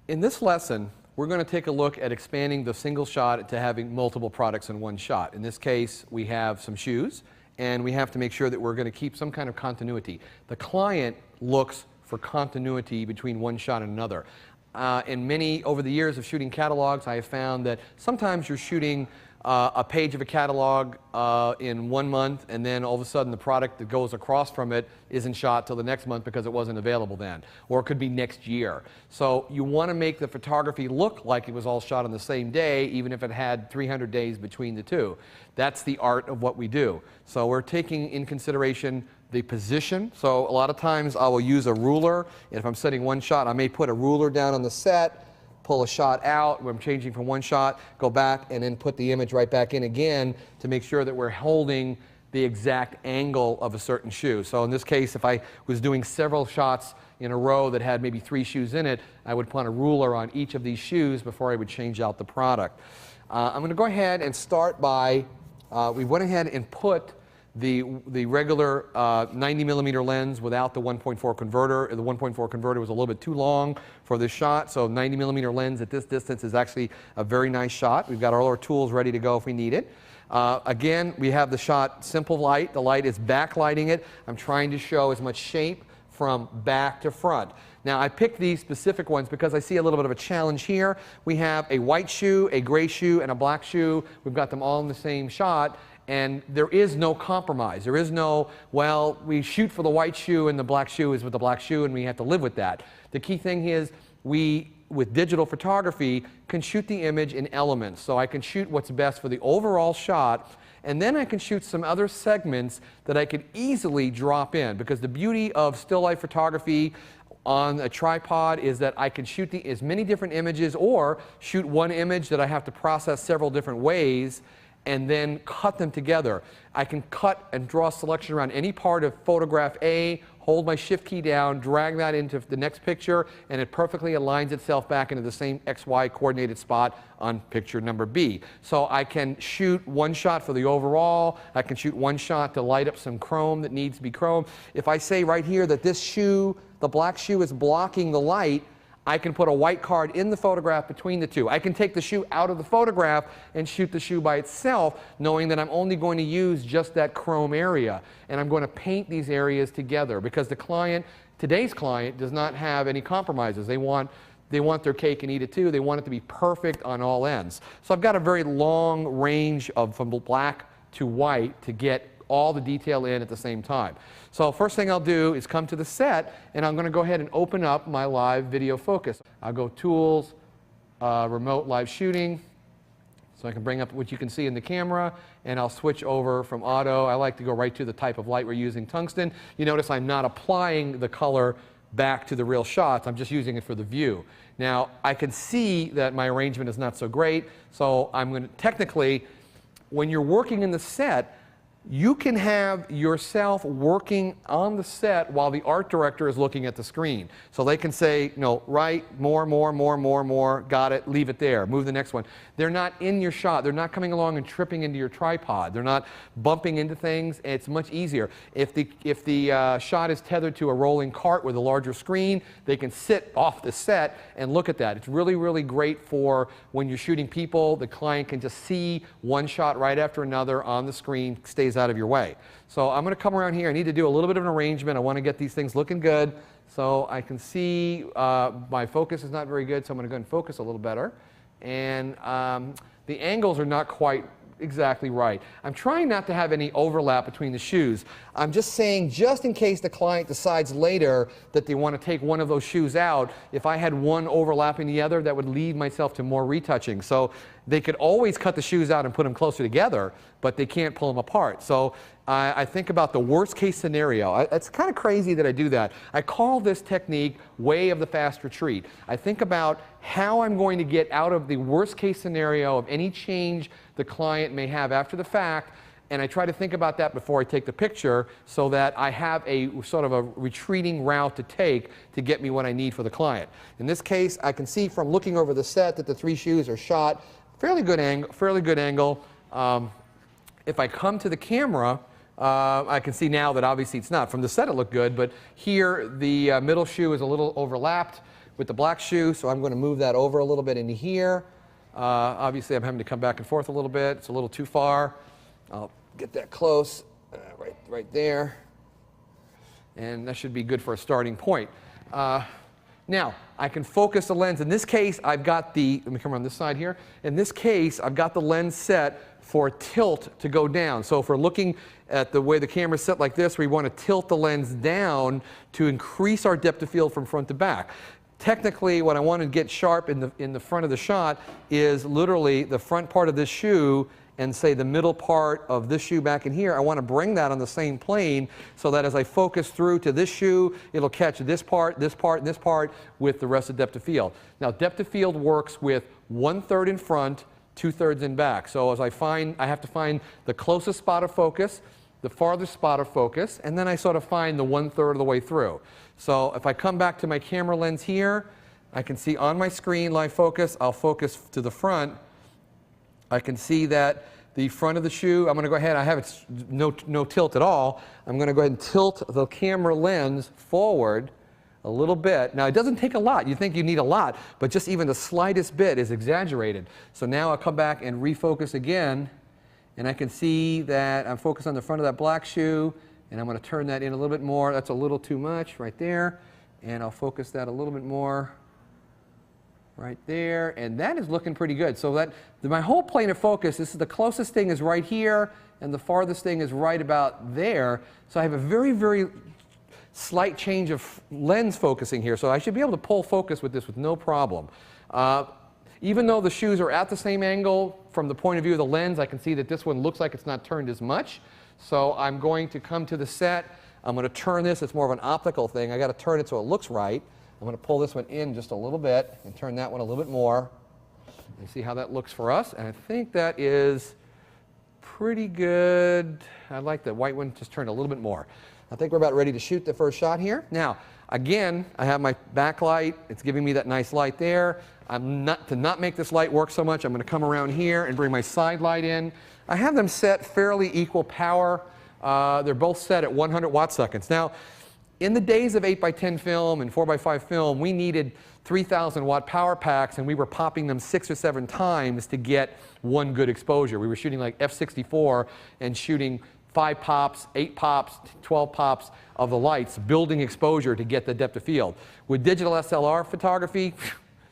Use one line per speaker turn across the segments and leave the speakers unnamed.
In this lesson, we're going to take a look at expanding the single shot to having multiple products in one shot. In this case, we have some shoes, and we have to make sure that we're going to keep some kind of continuity. The client looks for continuity between one shot and another. Over the years of shooting catalogs, I have found that sometimes you're shooting a page of a catalog in 1 month, and then all of a sudden the product that goes across from it isn't shot till the next month because it wasn't available then, or it could be next year. So you want to make the photography look like it was all shot on the same day, even if it had 300 days between the two. That's the art of what we do. So we're taking in consideration the position. So a lot of times I will use a ruler. If I'm setting one shot, I may put a ruler down on the set, pull a shot out when I'm changing from one shot, go back, and then put the image right back in again to make sure that we're holding the exact angle of a certain shoe. So in this case, if I was doing several shots in a row that had maybe 3 shoes in it, I would put a ruler on each of these shoes before I would change out the product. I'm going to go ahead and start by, we went ahead and put the regular 90mm lens without the 1.4 converter. The 1.4 converter was a little bit too long for this shot, so 90mm lens at this distance is actually a very nice shot. We've got all our tools ready to go if we need it. Again, we have the shot simple light. The light is backlighting it. I'm trying to show as much shape from back to front. Now, I picked these specific ones because I see a little bit of a challenge here. We have a white shoe, a gray shoe, and a black shoe. We've got them all in the same shot. And there is no compromise. There is no, well, we shoot for the white shoe and the black shoe is with the black shoe and we have to live with that. The key thing is we, with digital photography, can shoot the image in elements. So I can shoot what's best for the overall shot, and then I can shoot some other segments that I could easily drop in, because the beauty of still life photography on a tripod is that I can shoot as many different images, or shoot one image that I have to process several different ways and then cut them together. I can cut and draw selection around any part of photograph A, hold my shift key down, drag that into the next picture, and it perfectly aligns itself back into the same XY coordinated spot on picture number B. So I can shoot one shot for the overall. I can shoot one shot to light up some chrome that needs to be chrome. If I say right here that this shoe, the black shoe, is blocking the light, I can put a white card in the photograph between the two. I can take the shoe out of the photograph and shoot the shoe by itself, knowing that I'm only going to use just that chrome area. And I'm going to paint these areas together, because the client, today's client, does not have any compromises. They want their cake and eat it too. They want it to be perfect on all ends. So I've got a very long range of from black to white to get all the detail in at the same time. So first thing I'll do is come to the set, and I'm going to go ahead and open up my live video focus. I'll go Tools, Remote Live Shooting, so I can bring up what you can see in the camera, and I'll switch over from auto. I like to go right to the type of light we're using, tungsten. You notice I'm not applying the color back to the real shots. I'm just using it for the view. Now, I can see that my arrangement is not so great, so I'm going to technically, when you're working in the set, you can have yourself working on the set while the art director is looking at the screen. So they can say, no, right, more, got it, leave it there, move the next one. They're not in your shot. They're not coming along and tripping into your tripod. They're not bumping into things. It's much easier. If the shot is tethered to a rolling cart with a larger screen, they can sit off the set and look at that. It's really, really great for when you're shooting people. The client can just see one shot right after another on the screen, stays out of your way. So I'm going to come around here. I need to do a little bit of an arrangement. I want to get these things looking good. So I can see my focus is not very good, so I'm going to go and focus a little better. And the angles are not quite exactly right. I'm trying not to have any overlap between the shoes. I'm just saying, just in case the client decides later that they want to take one of those shoes out, if I had one overlapping the other, that would lead myself to more retouching. So they could always cut the shoes out and put them closer together, but they can't pull them apart. So I think about the worst case scenario. It's kind of crazy that I do that. I call this technique way of the fast retreat. I think about how I'm going to get out of the worst case scenario of any change the client may have after the fact, and I try to think about that before I take the picture so that I have a sort of a retreating route to take to get me what I need for the client. In this case, I can see from looking over the set that the 3 shoes are shot fairly good angle. If I come to the camera, I can see now that obviously it's not. From the set it looked good, but here the middle shoe is a little overlapped. with the black shoe, so I'm going to move that over a little bit into here. Obviously, I'm having to come back and forth a little bit. It's a little too far. I'll get that close, right there. And that should be good for a starting point. Now, I can focus the lens. In this case, I've got the, let me come around this side here. In this case, I've got the lens set for tilt to go down. So if we're looking at the way the camera's set like this, we want to tilt the lens down to increase our depth of field from front to back. Technically, what I want to get sharp in the front of the shot is literally the front part of this shoe and say the middle part of this shoe back in here. I want to bring that on the same plane so that as I focus through to this shoe, it'll catch this part, this part, and this part with the rest of depth of field. Now, depth of field works with 1/3 in front, 2/3 in back. So as I have to find the closest spot of focus, the farthest spot of focus, and then I sort of find the 1/3 of the way through. So if I come back to my camera lens here, I can see on my screen live focus. I'll focus to the front. I can see that the front of the shoe, I'm going to go ahead, I have it no tilt at all. I'm going to go ahead and tilt the camera lens forward a little bit. Now, it doesn't take a lot. You think you need a lot, but just even the slightest bit is exaggerated. So now I'll come back and refocus again, and I can see that I'm focused on the front of that black shoe, and I'm going to turn that in a little bit more. That's a little too much right there, and I'll focus that a little bit more right there, and that is looking pretty good. So that my whole plane of focus, this is the closest thing is right here, and the farthest thing is right about there. So I have a very, very slight change of lens focusing here. So I should be able to pull focus with this with no problem. Even though the shoes are at the same angle from the point of view of the lens, I can see that this one looks like it's not turned as much. So I'm going to come to the set. I'm going to turn this. It's more of an optical thing. I got to turn it so it looks right. I'm going to pull this one in just a little bit and turn that one a little bit more and see how that looks for us. And I think that is pretty good. I like the white one just turned a little bit more. I think we're about ready to shoot the first shot here. Now, again, I have my backlight. It's giving me that nice light there. To not make this light work so much, I'm going to come around here and bring my side light in. I have them set fairly equal power. They're both set at 100 watt seconds. Now, in the days of 8x10 film and 4x5 film, we needed 3,000 watt power packs, and we were popping them 6 or 7 times to get one good exposure. We were shooting like f/64 and shooting 5 pops, 8 pops, 12 pops of the lights, building exposure to get the depth of field. With digital SLR photography,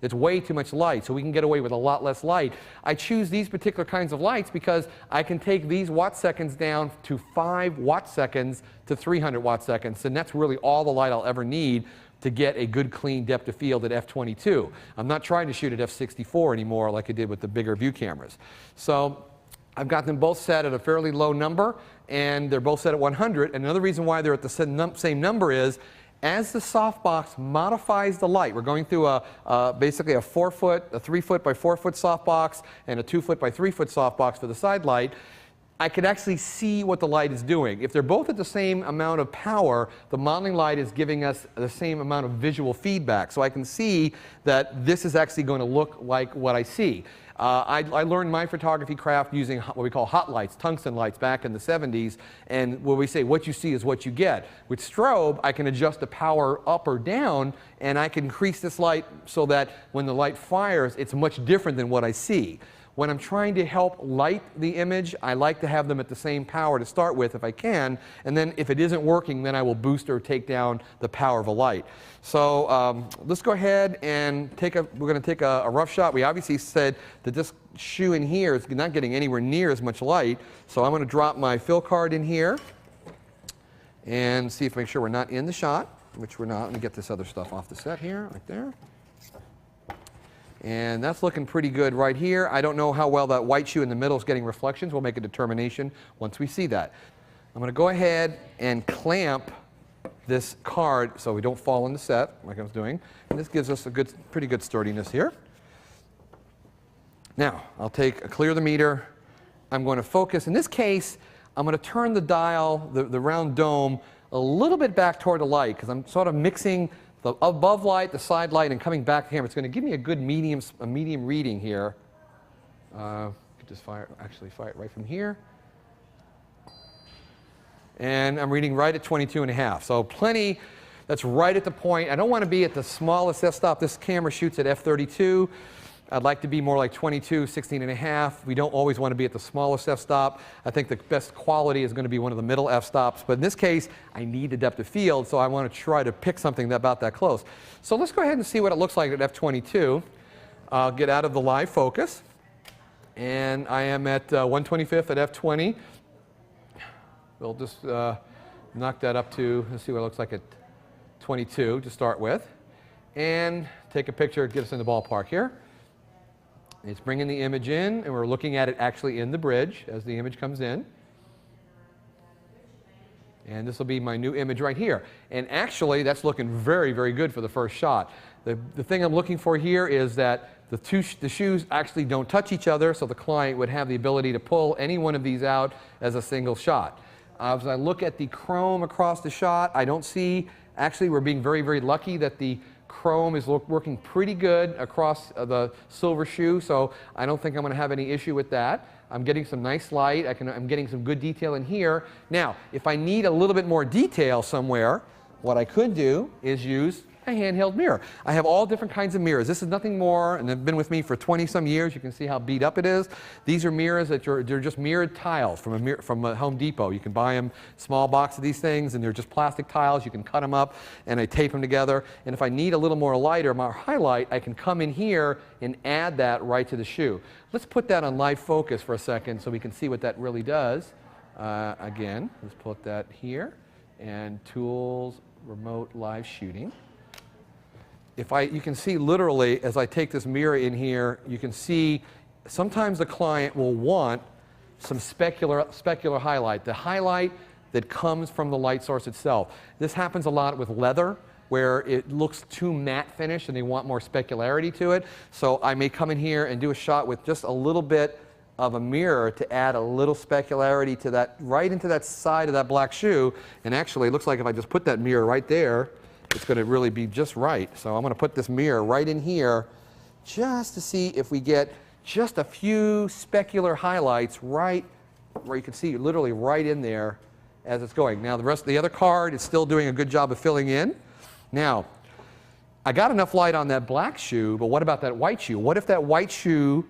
it's way too much light, so we can get away with a lot less light. I choose these particular kinds of lights because I can take these watt seconds down to 5 watt seconds to 300 watt seconds, and that's really all the light I'll ever need to get a good clean depth of field at f/22. I'm not trying to shoot at f/64 anymore like I did with the bigger view cameras. So I've got them both set at a fairly low number, and they're both set at 100. And another reason why they're at the same number is as the softbox modifies the light, we're going through basically a 3-foot by 4-foot softbox and a 2-foot by 3-foot softbox for the side light. I can actually see what the light is doing. If they're both at the same amount of power, the modeling light is giving us the same amount of visual feedback. So I can see that this is actually going to look like what I see. I learned my photography craft using what we call hot lights, tungsten lights, back in the 70s, and where we say what you see is what you get. With strobe, I can adjust the power up or down, and I can increase this light so that when the light fires, it's much different than what I see. When I'm trying to help light the image, I like to have them at the same power to start with if I can, and then if it isn't working, then I will boost or take down the power of a light. So let's go ahead and we're going to take a rough shot. We obviously said that this shoe in here is not getting anywhere near as much light, so I'm going to drop my fill card in here and see if make sure we're not in the shot, which we're not. Let me get this other stuff off the set here, right there. And that's looking pretty good right here. I don't know how well that white shoe in the middle is getting reflections. We'll make a determination once we see that. I'm going to go ahead and clamp this card so we don't fall in the set like I was doing. And this gives us a pretty good sturdiness here. Now, I'll clear the meter. I'm going to focus. In this case, I'm going to turn the dial, the round dome, a little bit back toward the light because I'm sort of mixing the above light, the side light, and coming back to camera. It's going to give me a good medium reading here. Could just fire it right from here. And I'm reading right at 22.5. So plenty That's right at the point. I don't want to be at the smallest f-stop. This camera shoots at f32. I'd like to be more like 22, 16.5. We don't always want to be at the smallest f-stop. I think the best quality is going to be one of the middle f-stops. But in this case, I need the depth of field, so I want to try to pick something about that close. So let's go ahead and see what it looks like at f22. I'll get out of the live focus. And I am at 125th at f20. We'll just knock that up to, let's see what it looks like at 22 to start with. And take a picture, get us in the ballpark here. It's bringing the image in, and we're looking at it actually in the bridge as the image comes in. And this will be my new image right here. And actually, that's looking very, very good for the first shot. The thing I'm looking for here is that the shoes actually don't touch each other, so the client would have the ability to pull any one of these out as a single shot. As I look at the chrome across the shot, I don't see, actually we're being very, very lucky that the chrome is working pretty good across the silver shoe, so I don't think I'm going to have any issue with that. I'm getting some nice light. I'm getting some good detail in here. Now, if I need a little bit more detail somewhere, what I could do is use a handheld mirror. I have all different kinds of mirrors. This is nothing more, and they've been with me for 20-some years. You can see how beat up it is. These are mirrors that they're just mirrored tiles from Home Depot. You can buy them, small box of these things, and they're just plastic tiles. You can cut them up, and I tape them together. And if I need a little more light or more highlight, I can come in here and add that right to the shoe. Let's put that on live focus for a second so we can see what that really does. Again, let's put that here, and Tools, Remote Live Shooting. You can see literally, as I take this mirror in here, you can see sometimes the client will want some specular highlight, the highlight that comes from the light source itself. This happens a lot with leather, where it looks too matte finish and they want more specularity to it. So I may come in here and do a shot with just a little bit of a mirror to add a little specularity to that, right into that side of that black shoe. And actually, it looks like if I just put that mirror right there, it's going to really be just right. So I'm going to put this mirror right in here just to see if we get just a few specular highlights right where you can see literally right in there as it's going. Now the other card is still doing a good job of filling in. Now, I got enough light on that black shoe, but what about that white shoe? What if that white shoe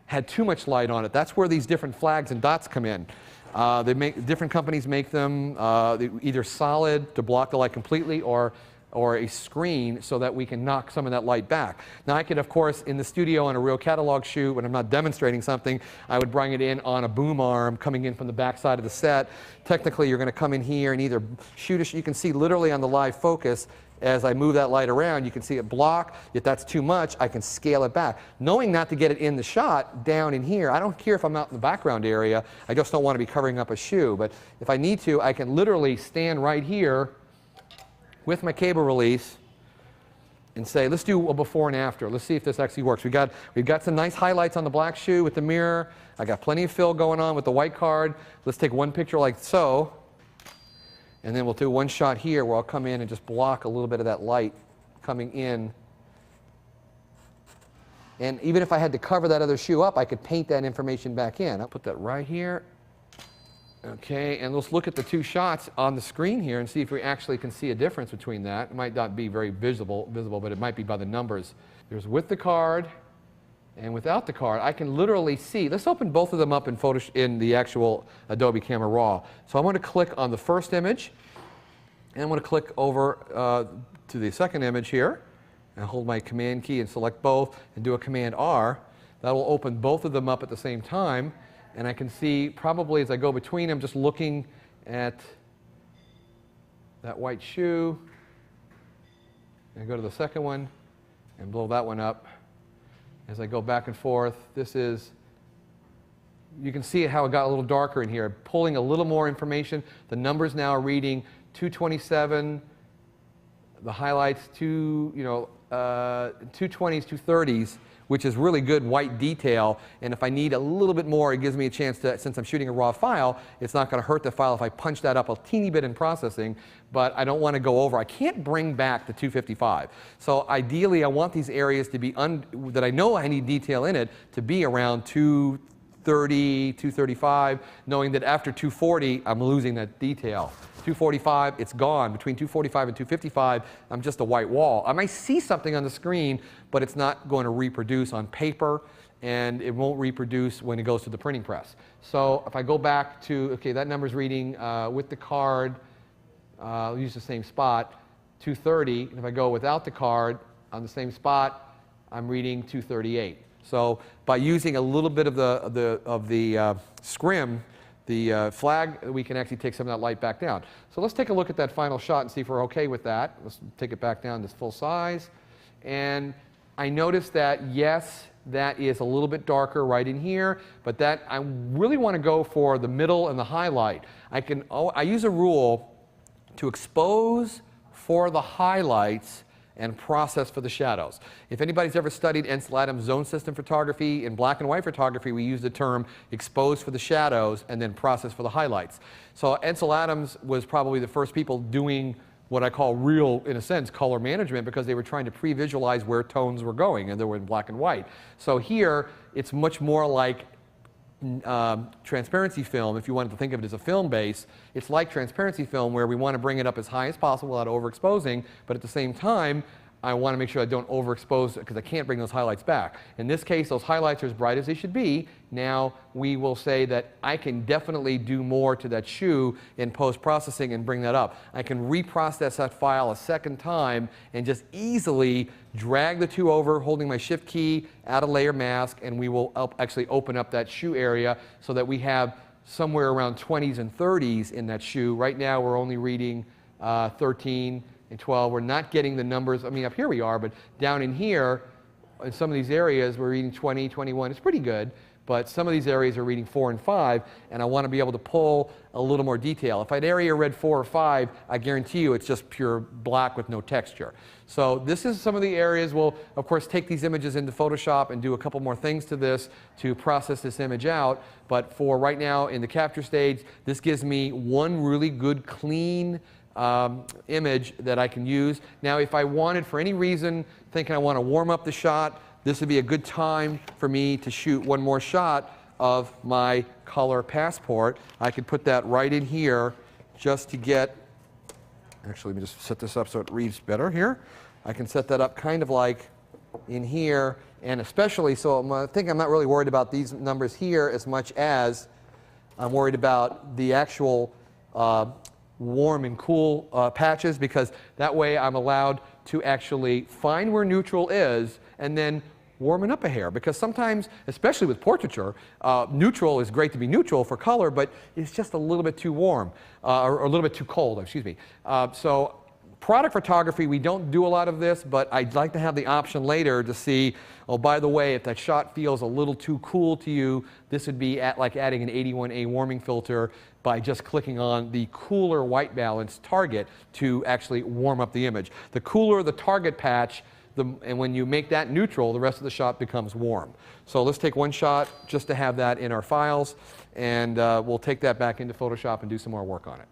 had too much light on it? That's where these different flags and dots come in. Different companies make them either solid to block the light completely or a screen so that we can knock some of that light back. Now I could, of course, in the studio on a real catalog shoot, when I'm not demonstrating something, I would bring it in on a boom arm coming in from the back side of the set. Technically, you're going to come in here and either shoot you can see literally on the live focus, as I move that light around, you can see it block. If that's too much, I can scale it back. Knowing not to get it in the shot, down in here, I don't care if I'm out in the background area, I just don't want to be covering up a shoe. But if I need to, I can literally stand right here with my cable release and say, let's do a before and after. Let's see if this actually works. We've got some nice highlights on the black shoe with the mirror. I got plenty of fill going on with the white card. Let's take one picture like so, and then we'll do one shot here where I'll come in and just block a little bit of that light coming in. And even if I had to cover that other shoe up, I could paint that information back in. I'll put that right here. Okay, and let's look at the two shots on the screen here and see if we actually can see a difference between that. It might not be very visible, but it might be by the numbers. There's with the card and without the card. I can literally see. Let's open both of them up in the actual Adobe Camera Raw. So I'm going to click on the first image, and I'm going to click over to the second image here, and hold my Command key and select both, and do a Command R. That will open both of them up at the same time. And I can see probably as I go between them, just looking at that white shoe. And go to the second one and blow that one up. As I go back and forth, you can see how it got a little darker in here. Pulling a little more information. The numbers now are reading 227. The highlights, 220s, 230s. Which is really good white detail, and if I need a little bit more, it gives me a chance to, since I'm shooting a raw file, it's not going to hurt the file if I punch that up a teeny bit in processing, but I don't want to go over. I can't bring back the 255. So ideally, I want these areas to be, that I know I need detail in it, to be around 230, 235, knowing that after 240, I'm losing that detail. 245, it's gone. Between 245 and 255, I'm just a white wall. I might see something on the screen, but it's not going to reproduce on paper, and it won't reproduce when it goes to the printing press. So if I go back to, okay, that number's reading with the card, I'll use the same spot, 230. And if I go without the card on the same spot, I'm reading 238. So by using a little bit of the scrim, the flag, we can actually take some of that light back down. So let's take a look at that final shot and see if we're okay with that. Let's take it back down to full size. And I noticed that, yes, that is a little bit darker right in here, but that I really want to go for the middle and the highlight. I use a rule to expose for the highlights and process for the shadows. If anybody's ever studied Ansel Adams' zone system photography, in black and white photography, we use the term expose for the shadows and then process for the highlights. So Ansel Adams was probably the first people doing what I call real, in a sense, color management, because they were trying to pre-visualize where tones were going, and they were in black and white. So here, it's much more like transparency film. If you wanted to think of it as a film base, it's like transparency film, where we want to bring it up as high as possible without overexposing, but at the same time, I want to make sure I don't overexpose it, because I can't bring those highlights back. In this case, those highlights are as bright as they should be. Now we will say that I can definitely do more to that shoe in post-processing and bring that up. I can reprocess that file a second time and just easily drag the two over, holding my shift key, add a layer mask, and we will actually open up that shoe area so that we have somewhere around 20s and 30s in that shoe. Right now we're only reading 13 and 12. We're not getting the numbers. I mean, up here we are, but down in here, in some of these areas, we're reading 20, 21. It's pretty good, but some of these areas are reading 4 and 5, and I want to be able to pull a little more detail. If an area read 4 or 5, I guarantee you it's just pure black with no texture. So this is some of the areas. We'll, of course, take these images into Photoshop and do a couple more things to this to process this image out. But for right now, in the capture stage, this gives me one really good, clean image that I can use. Now, if I wanted, for any reason, thinking I want to warm up the shot, this would be a good time for me to shoot one more shot of my color passport. I could put that right in here just to get, actually, let me just set this up so it reads better here. I can set that up kind of like in here, and especially, so I think I'm not really worried about these numbers here as much as I'm worried about the actual warm and cool patches, because that way I'm allowed to actually find where neutral is and then warm it up a hair. Because sometimes, especially with portraiture, neutral is great to be neutral for color, but it's just a little bit too warm, or a little bit too cold, excuse me. So product photography, we don't do a lot of this, but I'd like to have the option later to see, oh, by the way, if that shot feels a little too cool to you, this would be like adding an 81A warming filter by just clicking on the cooler white balance target to actually warm up the image. The cooler the target patch, and when you make that neutral, the rest of the shot becomes warm. So let's take one shot just to have that in our files, and we'll take that back into Photoshop and do some more work on it.